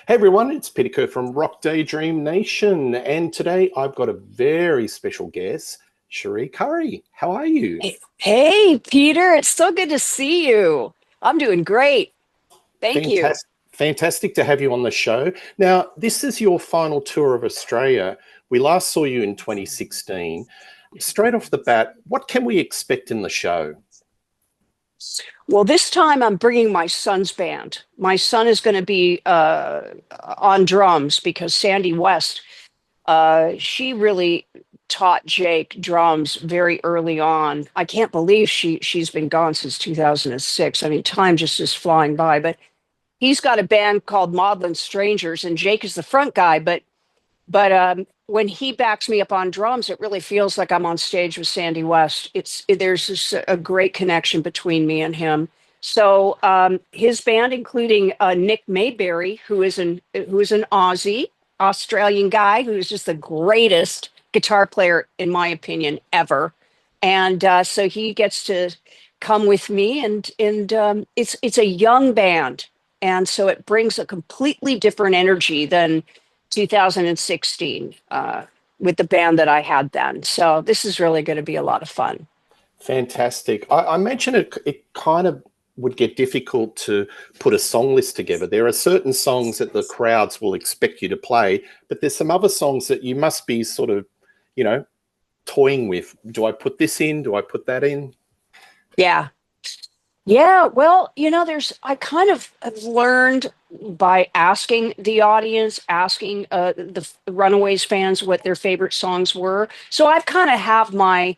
Hey everyone, it's Peter Kerr from Rock Daydream Nation, and today I've got a very special guest, Cherie Currie. How are you? Hey, Peter, it's so good to see you. I'm doing great. Thank you. Fantastic to have you on the show. Now, this is your final tour of Australia. We last saw you in 2016. Straight off the bat, what can we expect in the show? Well, this time I'm bringing my son's band. My son is going to be on drums because Sandy West, she really taught Jake drums very early on. I can't believe she's been gone since 2006. I mean, time just is flying by. But he's got a band called Maudlin Strangers, and Jake is the front guy. But when he backs me up on drums, it really feels like I'm on stage with Sandy West. There's just a great connection between me and him. So his band, including Nick Mayberry, who is an Australian guy who's just the greatest guitar player, in my opinion, ever. And so he gets to come with me, and it's a young band, and so it brings a completely different energy than 2016 with the band that I had then. So this is really going to be a lot of fun. Fantastic. I mentioned it kind of would get difficult to put a song list together. There are certain songs that the crowds will expect you to play, but there's some other songs that you must be sort of, you know, toying with. Do I put this in? Do I put that in? Yeah. Yeah, well, I kind of have learned by asking the audience, asking the Runaways fans what their favorite songs were. So I've kind of have my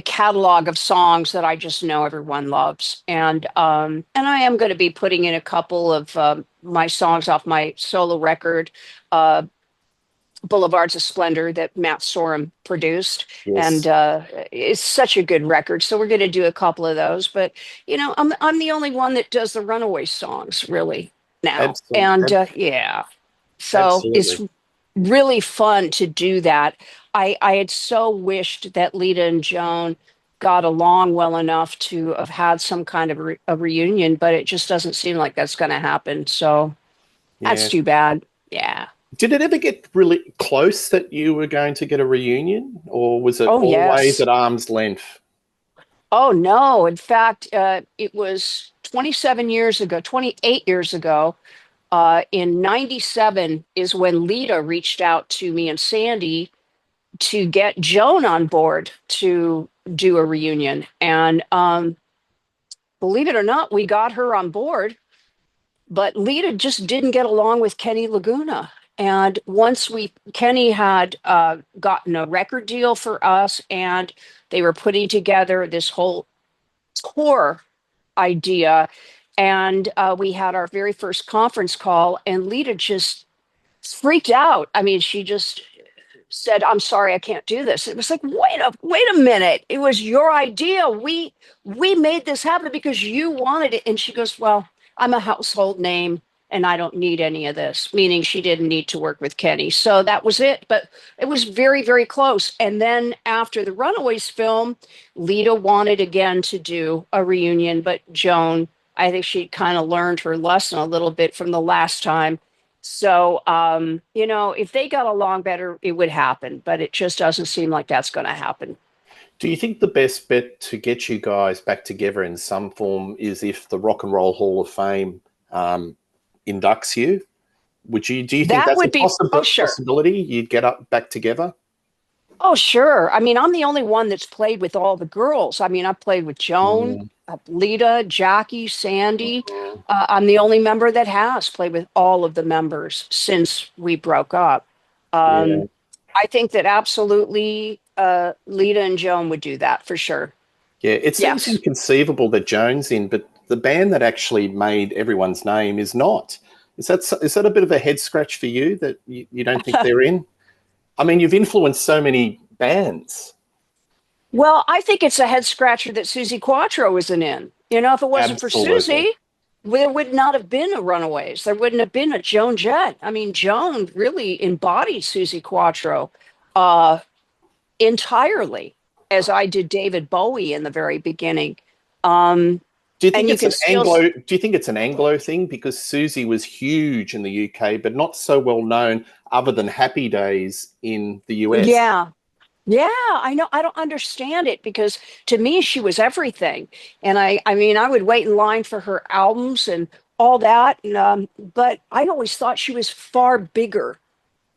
catalog of songs that I just know everyone loves, and I am going to be putting in a couple of my songs off my solo record, uh, Boulevards of Splendor, that Matt Sorum produced, and Yes, it's such a good record. So we're going to do a couple of those. But I'm the only one that does the Runaway songs really now, and absolutely. yeah, so it's Absolutely. really fun to do that. I had so wished that Lita and Joan got along well enough to have had some kind of a reunion, but it just doesn't seem like that's going to happen. So that's Yeah. too bad. Yeah. Did it ever get really close that you were going to get a reunion, or was it Oh, always yes. at arm's length? Oh, no. In fact, it was 27 years ago, 28 years ago. In 97 is when Lita reached out to me and Sandy to get Joan on board to do a reunion. And believe it or not, we got her on board, but Lita just didn't get along with Kenny Laguna. And once Kenny had gotten a record deal for us, and they were putting together this whole tour idea. And we had our very first conference call, and Lita just freaked out. I mean, she just said, "I'm sorry, I can't do this." It was like, wait a minute. It was your idea. We made this happen because you wanted it. And she goes, "Well, I'm a household name and I don't need any of this," meaning she didn't need to work with Kenny. So that was it. But it was very, very close. And then after the Runaways film, Lita wanted again to do a reunion, but Joan, I think she kind of learned her lesson a little bit from the last time. So, if they got along better, it would happen, but it just doesn't seem like that's going to happen. Do you think the best bet to get you guys back together in some form is if the Rock and Roll Hall of Fame um, inducts you? Do you think That that's a would be, oh, sure. possibility? You'd get up back together? Oh, sure. I mean, I'm the only one that's played with all the girls. I mean, I've played with Joan, Mm, Lita, Jackie, Sandy. mm, I'm the only member that has played with all of the members since we broke up. yeah. Um, I think that absolutely Lita and Joan would do that for sure. Yeah, it seems Yes. inconceivable that Joan's in, but the band that actually made everyone's name is not. Is that a bit of a head scratch for you that you don't think they're in? I mean, you've influenced so many bands. Well, I think it's a head scratcher that Susie Quattro isn't in. If it wasn't for Absolutely. Susie, there would not have been a Runaways. There wouldn't have been a Joan Jett. I mean, Joan really embodied Susie Quattro uh, entirely, as I did David Bowie in the very beginning. Um, Do you think And you it's an can still, Anglo? Do you think it's an Anglo thing? Because Susie was huge in the UK, but not so well known other than Happy Days in the US. yeah. Yeah, I know. I don't understand it because to me she was everything. And I mean, I would wait in line for her albums and all that. And, but I always thought she was far bigger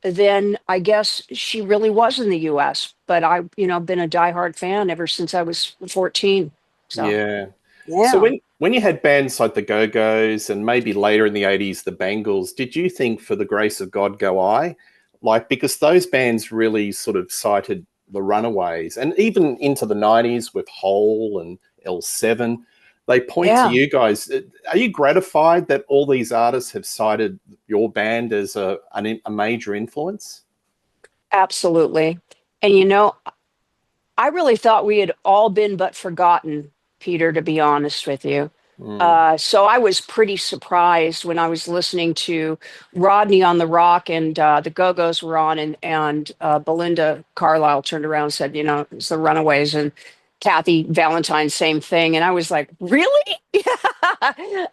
than I guess she really was in the US. But I, been a diehard fan ever since I was 14. So, Yeah. So yeah. when you had bands like the Go-Go's and maybe later in the 80s the Bangles, did you think For the Grace of God Go I? Like, because those bands really sort of cited the Runaways, and even into the 90s with Hole and L7, they point to Yeah, you guys. Are you gratified that all these artists have cited your band as a major influence? absolutely. And I really thought we had all been but forgotten, Peter, to be honest with you. Mm, So I was pretty surprised when I was listening to Rodney on the Rock and the Go-Go's were on, and Belinda Carlisle turned around and said, it's the Runaways, and Kathy Valentine, same thing. And I was like, really?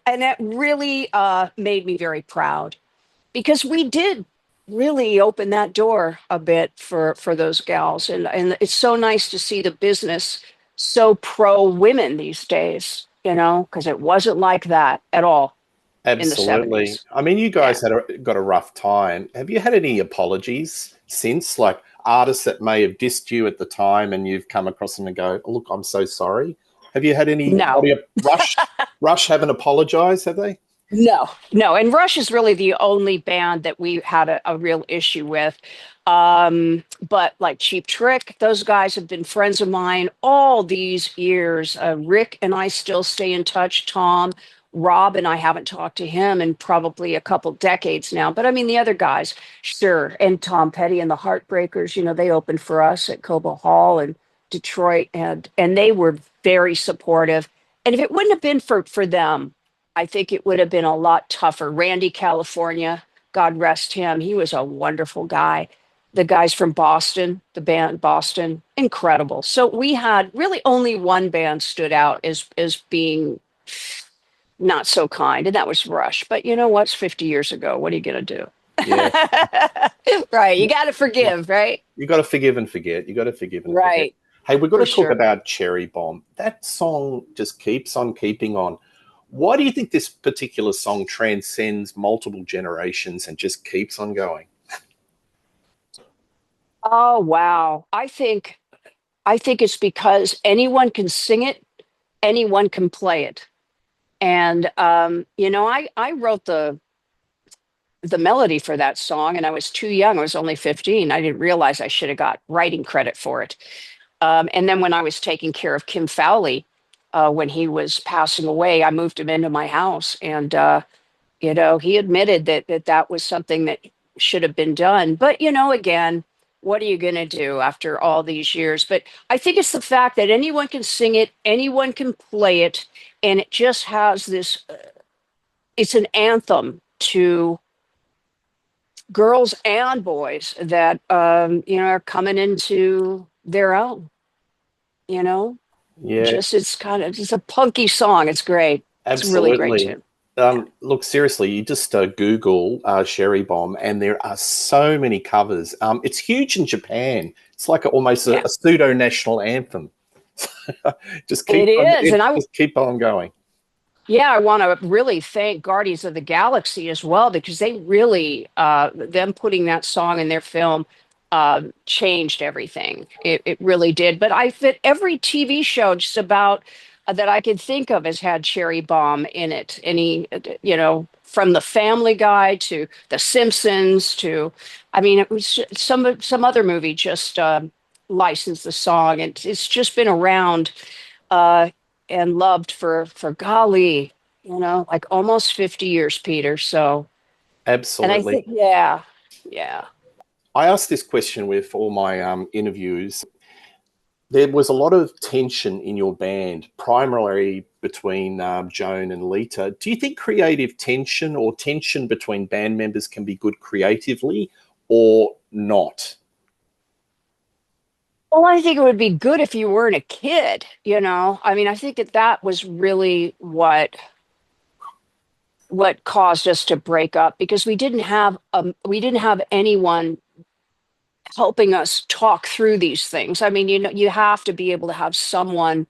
And that really made me very proud because we did really open that door a bit for those gals, and it's so nice to see the business so pro women these days, because it wasn't like that at all in the absolutely. 70s. I mean, you Yeah. guys got a rough time. Have you had any apologies since, like artists that may have dissed you at the time, and you've come across them and go, oh, "Look, I'm so sorry." Have you had No. anybody? Rush haven't apologized, have they? No, no. And Rush is really the only band that we had a real issue with. But like Cheap Trick, those guys have been friends of mine all these years. Rick and I still stay in touch. Tom, Rob, and I haven't talked to him in probably a couple decades now. But I mean, the other guys, sure. And Tom Petty and the Heartbreakers, they opened for us at Cobo Hall and Detroit, and they were very supportive. And if it wouldn't have been for them, I think it would have been a lot tougher. Randy California, God rest him, he was a wonderful guy. The guys from Boston, the band Boston, incredible. So we had really only one band stood out as being not so kind, and that was Rush. But you know what's 50 years ago? What are you gonna do? Yeah. Right. You gotta forgive, right? You got to forgive and forget. You got to forgive and forget. Right, Hey, we've got for to talk sure. about Cherry Bomb. That song just keeps on keeping on. Why do you think this particular song transcends multiple generations and just keeps on going? Oh wow. I think it's because anyone can sing it, anyone can play it. And I wrote the melody for that song, and I was too young. I was only 15. I didn't realize I should have got writing credit for it. And then when I was taking care of Kim Fowley, when he was passing away, I moved him into my house, and he admitted that was something that should have been done. But again, what are you going to do after all these years? But I think it's the fact that anyone can sing it, anyone can play it, and it just has this. It's an anthem to girls and boys that are coming into their own. You know, Yeah, just it's a punky song. It's great. It's a really great absolutely. tune. Yeah. Look, seriously, you just Google Sherry Bomb, and there are so many covers. It's huge in Japan. It's like almost Yeah, a pseudo national anthem. Just it keep on, is. it And just keep on going. I want to really thank Guardians of the Galaxy as well because they really, them putting that song in their film changed everything. It really did. But I fit every TV show just about that I could think of has had Cherry Bomb in it. Any, from the Family Guy to The Simpsons to, I mean, it was some other movie just licensed the song. And it's just been around uh, and loved for golly, like almost 50 years, Peter. So, and I Absolutely. think, yeah, yeah. I asked this question with all my interviews. There was a lot of tension in your band, primarily between Joan and Lita. Do you think creative tension or tension between band members can be good creatively or not? Well, I think it would be good if you weren't a kid, you know? I mean, I think that that was really what caused us to break up because we didn't have anyone helping us talk through these things. I mean, you know, you have to be able to have someone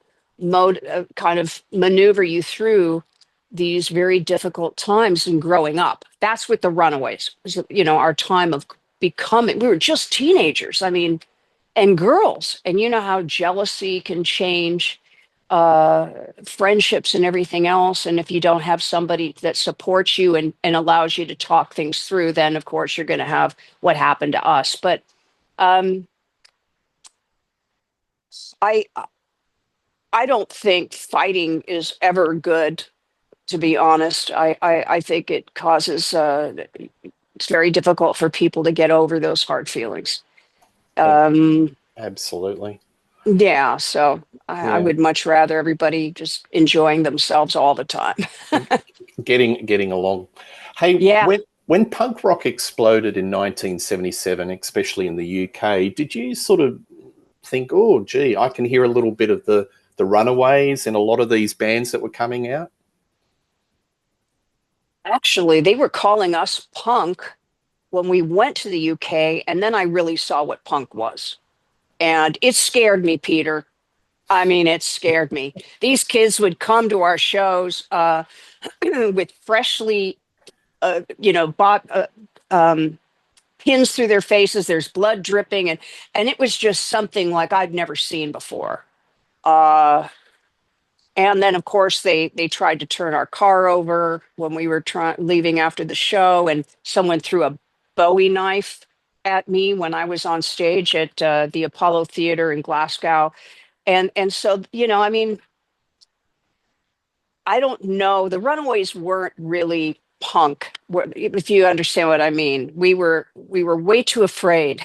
kind of maneuver you through these very difficult times in growing up. That's what the Runaways was, you know, our time of becoming. We were just teenagers. I mean, and girls, and you know how jealousy can change uh friendships and everything else, and if you don't have somebody that supports you and allows you to talk things through, then of course you're going to have what happened to us. But um i I don't think fighting is ever good, to be honest. I think it causes it's very difficult for people to get over those hard feelings. Ab- um Absolutely. yeah, so I Yeah. would much rather everybody just enjoying themselves all the time. Getting along. Hey, Yeah. when punk rock exploded in 1977, especially in the UK, did you sort of think, oh, gee, I can hear a little bit of the Runaways and a lot of these bands that were coming out? Actually, they were calling us punk when we went to the UK, and then I really saw what punk was. And it scared me, Peter. I mean, it scared me. These kids would come to our shows with freshly, bought pins through their faces. There's blood dripping, and it was just something like I'd never seen before. Uh, And then, of course, they tried to turn our car over when we were leaving after the show, and someone threw a Bowie knife at me when I was on stage at the Apollo Theater in Glasgow. And so, you know, I mean, I don't know. The Runaways weren't really punk, if you understand what I mean. We were way too afraid.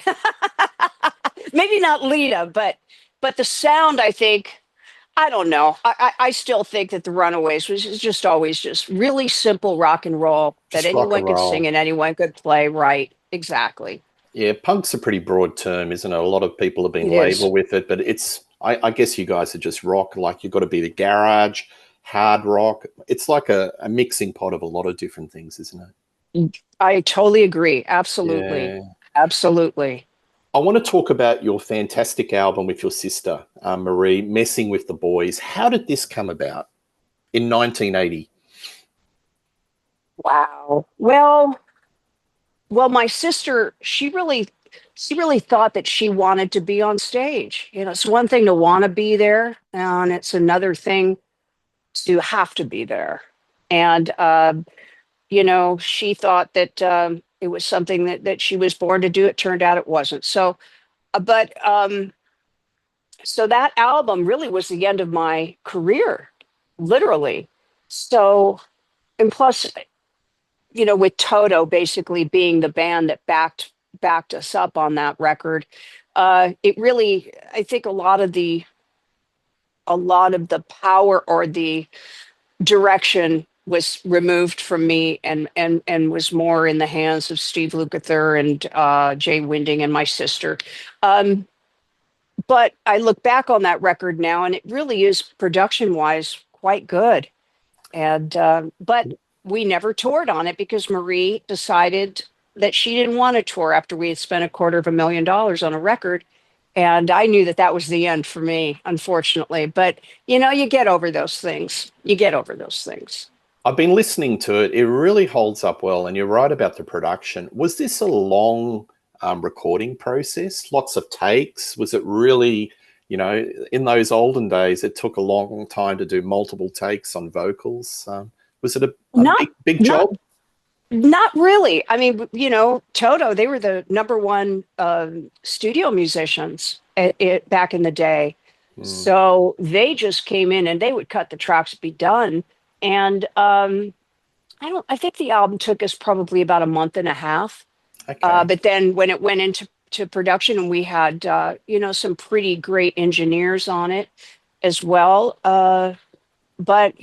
Maybe not Lita, but the sound, I think. I don't know. I still think that the Runaways was just always just really simple rock and roll that Just rock anyone and could sing roll. and anyone could play. Right. Exactly. Yeah, punk's a pretty broad term, isn't it? A lot of people have been It is. labeled with it, but I guess you guys are just rock. Like you've got to be the garage, hard rock. It's like a mixing pot of a lot of different things, isn't it? I totally agree. Absolutely. Yeah. Absolutely. I want to talk about your fantastic album with your sister, Marie, Messing with the Boys. How did this come about in 1980? Wow. Well, my sister, she really thought that she wanted to be on stage. You know, it's one thing to want to be there, and it's another thing to have to be there. And you know, she thought that it was something that she was born to do. It turned out it wasn't. So, but so that album really was the end of my career, literally. So, and plus, you know, with Toto basically being the band that backed us up on that record, it really, I think a lot of the power or the direction was removed from me and was more in the hands of Steve Lukather and Jay Winding and my sister. Um, but I look back on that record now, and it really is production wise quite good. And but we never toured on it because Marie decided that she didn't want to tour after we had spent $250,000 on a record. And I knew that that was the end for me, unfortunately. But you know, you get over those things. You get over those things. I've been listening to it. It really holds up well, and you're right about the production. Was this a long recording process? Lots of takes? Was it really, in those olden days, it took a long time to do multiple takes on vocals? Was it a Not, big not, job? not really. I mean, you know, Toto, they were the number one studio musicians back in the day. Mm, So they just came in and they would cut the tracks, be done. And I think the album took us probably about a month and a half. okay. But then when it went into production, and we had, some pretty great engineers on it as well. But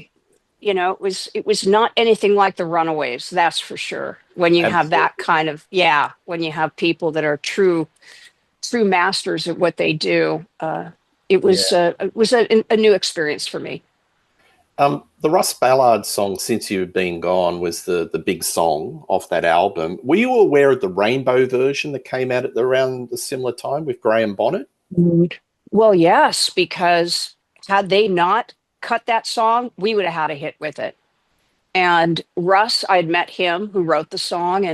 it was not anything like the Runaways, that's for sure. When you have that Absolutely. kind of, yeah, when you have people that are true true masters at what they do. Yeah. It was a new experience for me. The Russ Ballard song "Since You've Been Gone" was the big song off that album. Were you aware of the Rainbow version that came out at around the similar time with Graham Bonnet? Mm. Well, yes, because had they not cut that song, we would have had a hit with it. And Russ, I had met him who wrote the song,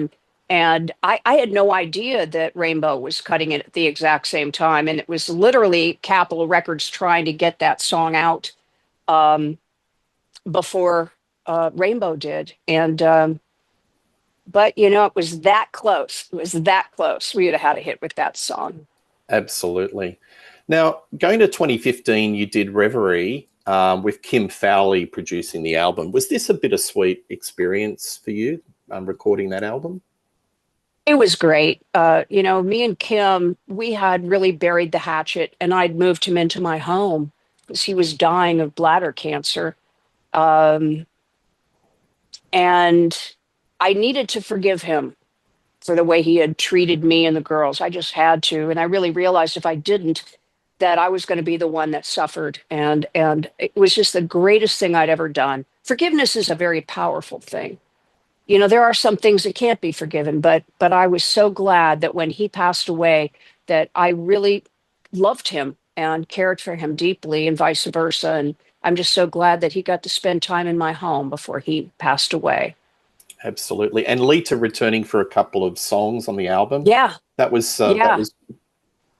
and I had no idea that Rainbow was cutting it at the exact same time. And it was literally Capitol Records trying to get that song out um, before Rainbow did. And but it was that close. It was that close. We would have had a hit with that song. Absolutely. Now, going to 2015, you did Reverie with Kim Fowley producing the album. Was this a bittersweet experience for you, recording that album? It was great. Me and Kim, we had really buried the hatchet, and I'd moved him into my home because he was dying of bladder cancer. Um, and I needed to forgive him for the way he had treated me and the girls. I just had to. And I really realized if I didn't, that I was going to be the one that suffered. And it was just the greatest thing I'd ever done. Forgiveness is a very powerful thing. There are some things that can't be forgiven, but I was so glad that when he passed away, that I really loved him and cared for him deeply, and vice versa. And I'm just so glad that he got to spend time in my home before he passed away. Absolutely. And Lita returning for a couple of songs on the album. Yeah, That was yeah,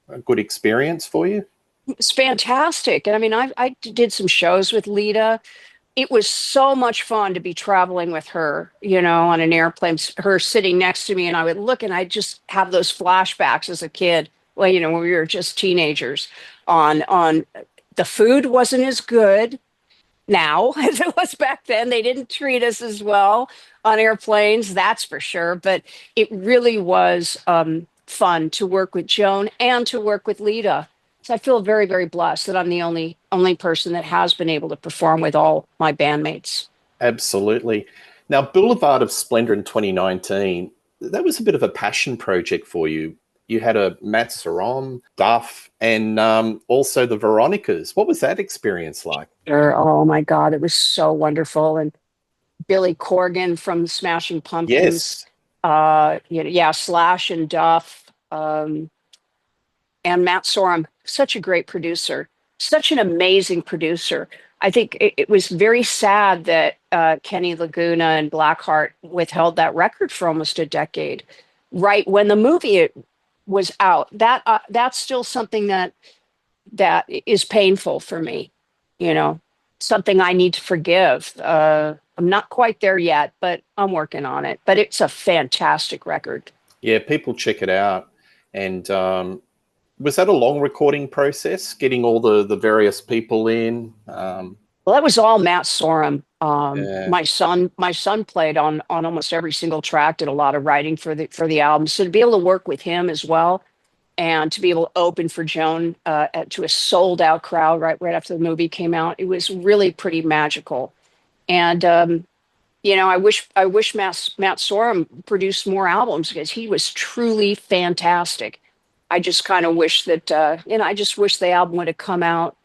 a good experience for you. it's fantastic. And I mean, I did some shows with Lita. It was so much fun to be traveling with her, on an airplane, her sitting next to me. And I would look and I'd just have those flashbacks as a kid. Well, when we were just teenagers on the food wasn't as good now as it was back then. They didn't treat us as well on airplanes, that's for sure. But it really was fun to work with Joan and to work with Lita. So I feel very, very blessed that I'm the only person that has been able to perform with all my bandmates. Absolutely. Now, Boulevard of Splendor in 2019, that was a bit of a passion project for you. You had a Matt Sorum, Duff, and also the Veronicas. What was that experience like? Sure. Oh my God, it was so wonderful. And Billy Corgan from Smashing Pumpkins, Yes, yeah, Slash and Duff, and Matt Sorum, such a great producer, such an amazing producer. I think it was very sad that Kenny Laguna and Blackheart withheld that record for almost a decade, right when the movie was out. That's still something that is painful for me. Something I need to forgive. I'm not quite there yet, but I'm working on it. But it's a fantastic record. yeah, people check it out. And was that a long recording process, getting all the various people in? Well, that was all Matt Sorum. Yeah, My son played on almost every single track, did a lot of writing for the album. So to be able to work with him as well, and to be able to open for Joan to a sold out crowd right after the movie came out, it was really pretty magical. And I wish Matt Sorum produced more albums because he was truly fantastic. I just kind of wish that I just wish the album would have come out,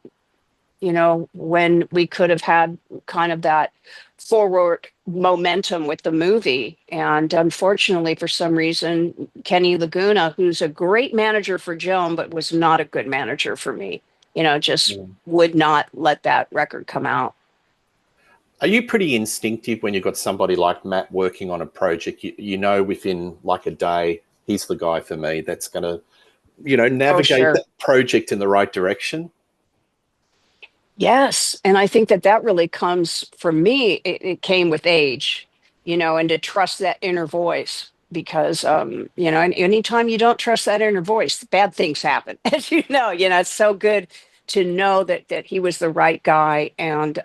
when we could have had kind of that forward momentum with the movie. And unfortunately, for some reason, Kenny Laguna, who's a great manager for Joan, but was not a good manager for me, just yeah. would not let that record come out. Are you pretty instinctive when you've got somebody like Matt working on a project? You know within like a day, he's the guy for me that's going to, Oh, navigate sure. that project in the right direction? Yes. And I think that really comes from me. It came with age, and to trust that inner voice because, and anytime you don't trust that inner voice, bad things happen. As it's so good to know that he was the right guy. And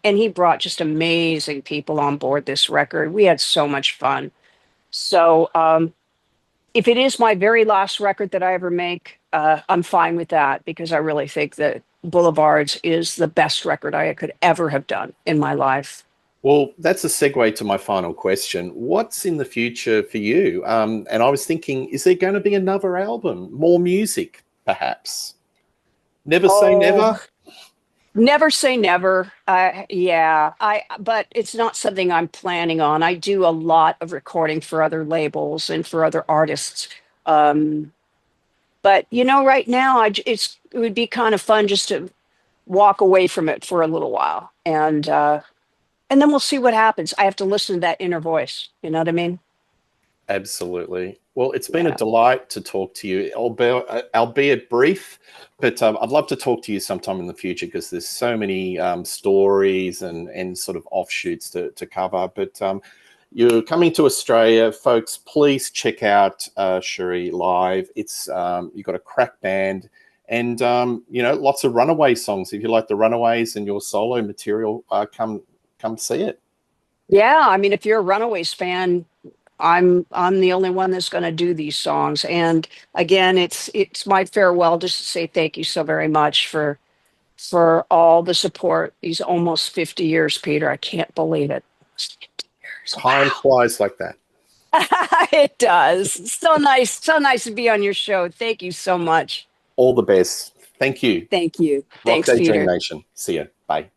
he brought just amazing people on board this record. We had so much fun. So, if it is my very last record that I ever make, I'm fine with that because I really think that Boulevards is the best record I could ever have done in my life. Well, that's a segue to my final question. What's in the future for you? And I was thinking, is there going to be another album, more music, perhaps? Never say Oh, never. never say never. Yeah, but it's not something I'm planning on. I do a lot of recording for other labels and for other artists. Um, but right now, it would be kind of fun just to walk away from it for a little while, and then we'll see what happens. I have to listen to that inner voice. You know what I mean? Absolutely. Well, it's been a Yeah. delight to talk to you, albeit brief, but I'd love to talk to you sometime in the future because there's so many stories and sort of offshoots to cover. But you're coming to Australia, folks. Please check out Cherie live. It's you've got a crack band, and lots of Runaway songs. If you like the Runaways and your solo material, come see it. Yeah, I mean, if you're a Runaways fan, I'm the only one that's going to do these songs. And again, it's my farewell just to say thank you so very much for all the support these almost 50 years, Peter. I can't believe it. Almost 50 years. Time flies like that. Wow. It does. So nice to be on your show. Thank you so much. All the best. Thank you. Thank you. Rock Thanks, Day Dream Peter. Nation. See ya. Bye.